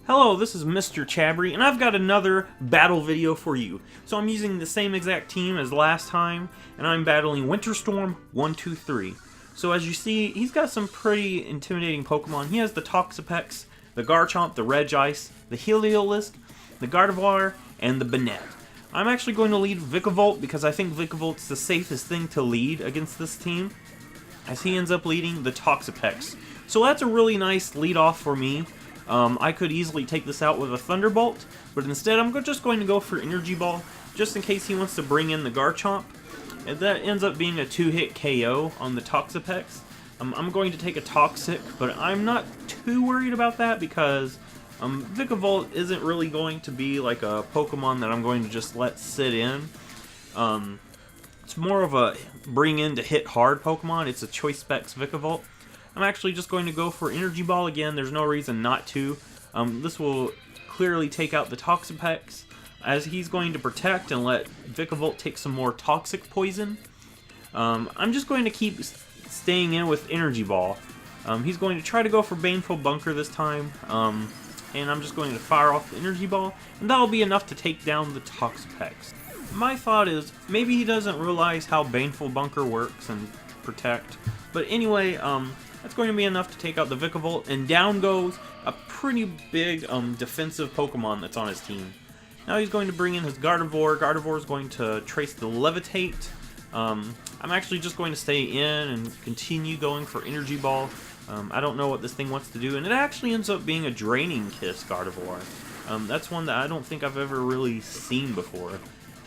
Hello, this is Mr. Chabry, and I've got another battle video for you. So I'm using the same exact team as last time, and I'm battling Winterstorm 123. So as you see, he's got some pretty intimidating Pokemon. He has the Toxapex, the Garchomp, the Regice, the Heliolisk, the Gardevoir, and the Banette. I'm actually going to lead Vikavolt because I think Vikavolt's the safest thing to lead against this team, as he ends up leading the Toxapex. So that's a really nice lead off for me. I could easily take this out with a Thunderbolt, but instead I'm just going to go for Energy Ball, just in case he wants to bring in the Garchomp. And that ends up being a 2-hit KO on the Toxapex. I'm going to take a Toxic, but I'm not too worried about that because Vikavolt isn't really going to be like a Pokemon that I'm going to just let sit in. It's more of a bring in to hit hard Pokemon. It's a Choice Specs Vikavolt. I'm actually just going to go for Energy Ball again. There's no reason not to. This will clearly take out the Toxapex, as he's going to protect and let Vikavolt take some more Toxic Poison. I'm just going to keep staying in with Energy Ball. He's going to try to go for Baneful Bunker this time, and I'm just going to fire off the Energy Ball, and that'll be enough to take down the Toxapex. My thought is, maybe he doesn't realize how Baneful Bunker works and protect, but anyway, that's going to be enough to take out the Vikavolt, and down goes a pretty big defensive Pokemon that's on his team. Now he's going to bring in his Gardevoir. Gardevoir is going to trace the Levitate. I'm actually just going to stay in and continue going for Energy Ball. I don't know what this thing wants to do, and it actually ends up being a Draining Kiss Gardevoir. That's one that I don't think I've ever really seen before.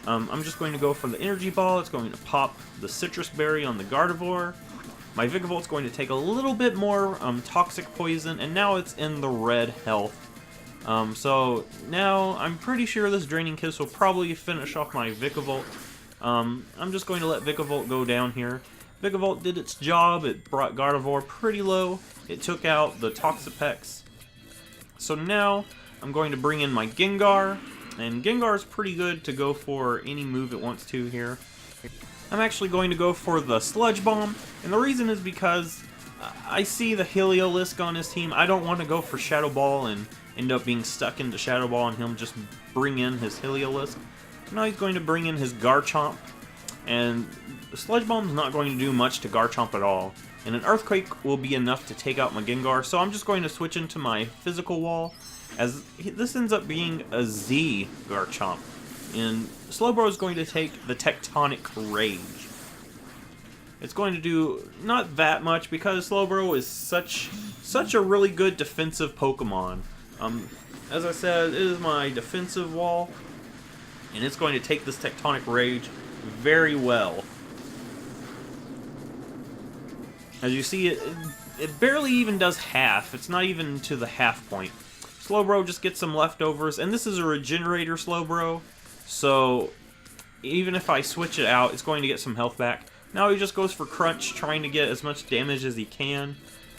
I'm just going to go for the Energy Ball. It's going to pop the Citrus Berry on the Gardevoir. My Vikavolt's going to take a little bit more Toxic Poison, and now it's in the red health. So now I'm pretty sure this Draining Kiss will probably finish off my Vikavolt. I'm just going to let Vikavolt go down here. Vikavolt did its job. It brought Gardevoir pretty low. It took out the Toxapex. So now I'm going to bring in my Gengar, and Gengar is pretty good to go for any move it wants to here. I'm actually going to go for the Sludge Bomb, and the reason is because I see the Heliolisk on his team. I don't want to go for Shadow Ball and end up being stuck into Shadow Ball and him just bring in his Heliolisk. Now he's going to bring in his Garchomp, and the Sludge Bomb is not going to do much to Garchomp at all. And an Earthquake will be enough to take out my Gengar, so I'm just going to switch into my Physical Wall, as this ends up being a Z Garchomp. And Slowbro is going to take the Tectonic Rage. It's going to do not that much because Slowbro is such a really good defensive Pokemon. As I said, it is my defensive wall, and it's going to take this Tectonic Rage very well. As you see, it barely even does half. It's not even to the half point. Slowbro just gets some leftovers, and this is a Regenerator Slowbro. So, even if I switch it out, it's going to get some health back. Now he just goes for Crunch, trying to get as much damage as he can.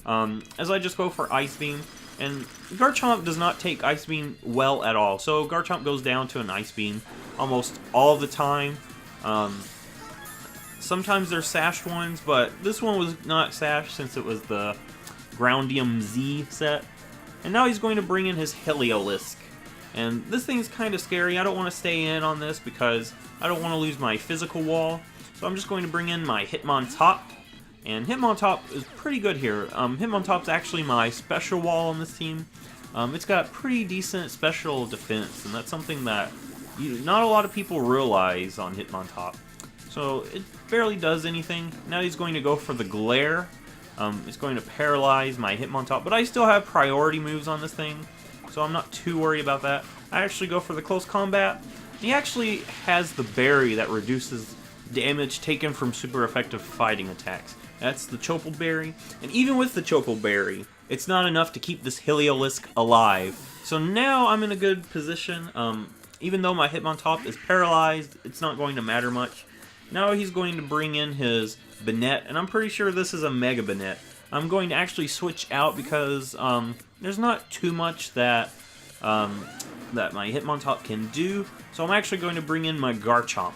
As I just go for Ice Beam. And Garchomp does not take Ice Beam well at all. So Garchomp goes down to an Ice Beam almost all the time. Sometimes they're sashed ones, but this one was not sashed since it was the Groundium Z set. And now he's going to bring in his Heliolisk. And this thing's kind of scary. I don't want to stay in on this because I don't want to lose my Physical Wall. So I'm just going to bring in my Hitmontop. And Hitmontop is pretty good here. Hitmontop's actually my special wall on this team. It's got pretty decent special defense, and that's something that not a lot of people realize on Hitmontop. So it barely does anything. Now he's going to go for the Glare. It's going to paralyze my Hitmontop, but I still have priority moves on this thing, so I'm not too worried about that. I actually go for the Close Combat. He actually has the Berry that reduces damage taken from super effective fighting attacks. That's the Chople Berry, and even with the Chople Berry, it's not enough to keep this Heliolisk alive. So now I'm in a good position. Even though my Hitmontop is paralyzed, it's not going to matter much. Now he's going to bring in his Banette, and I'm pretty sure this is a Mega Banette. I'm going to actually switch out because there's not too much that my Hitmontop can do, so I'm actually going to bring in my Garchomp.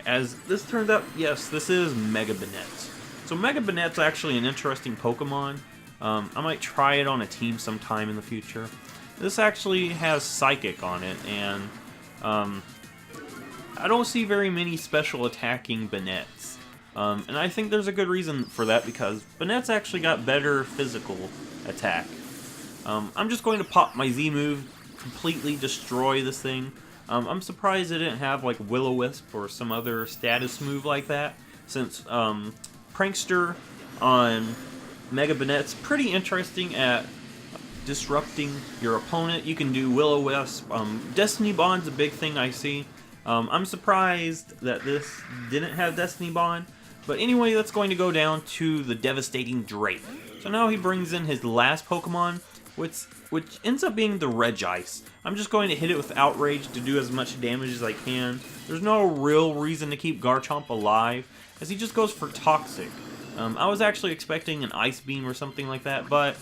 As this turns out, yes, this is Mega Banette. So Mega Banette's actually an interesting Pokemon. I might try it on a team sometime in the future. This actually has Psychic on it, and I don't see very many special attacking Bannettes. And I think there's a good reason for that, because Banette's actually got better physical attack. I'm just going to pop my Z move, completely destroy this thing. I'm surprised it didn't have like Will-O-Wisp or some other status move like that, since Prankster on Mega Banette's pretty interesting at disrupting your opponent. You can do Will-O-Wisp. Destiny Bond's a big thing I see. I'm surprised that this didn't have Destiny Bond. But anyway, that's going to go down to the Devastating Drake. So now he brings in his last Pokemon, which ends up being the Regice. I'm just going to hit it with Outrage to do as much damage as I can. There's no real reason to keep Garchomp alive, as he just goes for Toxic. I was actually expecting an Ice Beam or something like that, but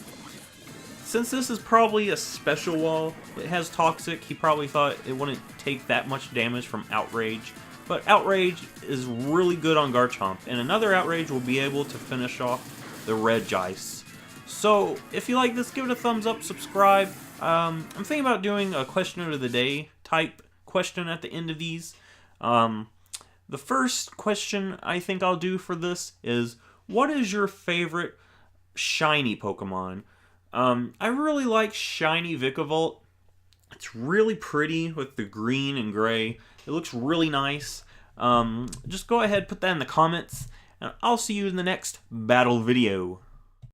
since this is probably a special wall, it has Toxic, he probably thought it wouldn't take that much damage from Outrage. But Outrage is really good on Garchomp, and another Outrage will be able to finish off the Regice. So, if you like this, give it a thumbs up, subscribe. I'm thinking about doing a question of the day type question at the end of these. The first question I think I'll do for this is, what is your favorite shiny Pokemon? I really like Shiny Vikavolt. It's really pretty with the green and gray. It looks really nice. Just go ahead, put that in the comments, and I'll see you in the next battle video.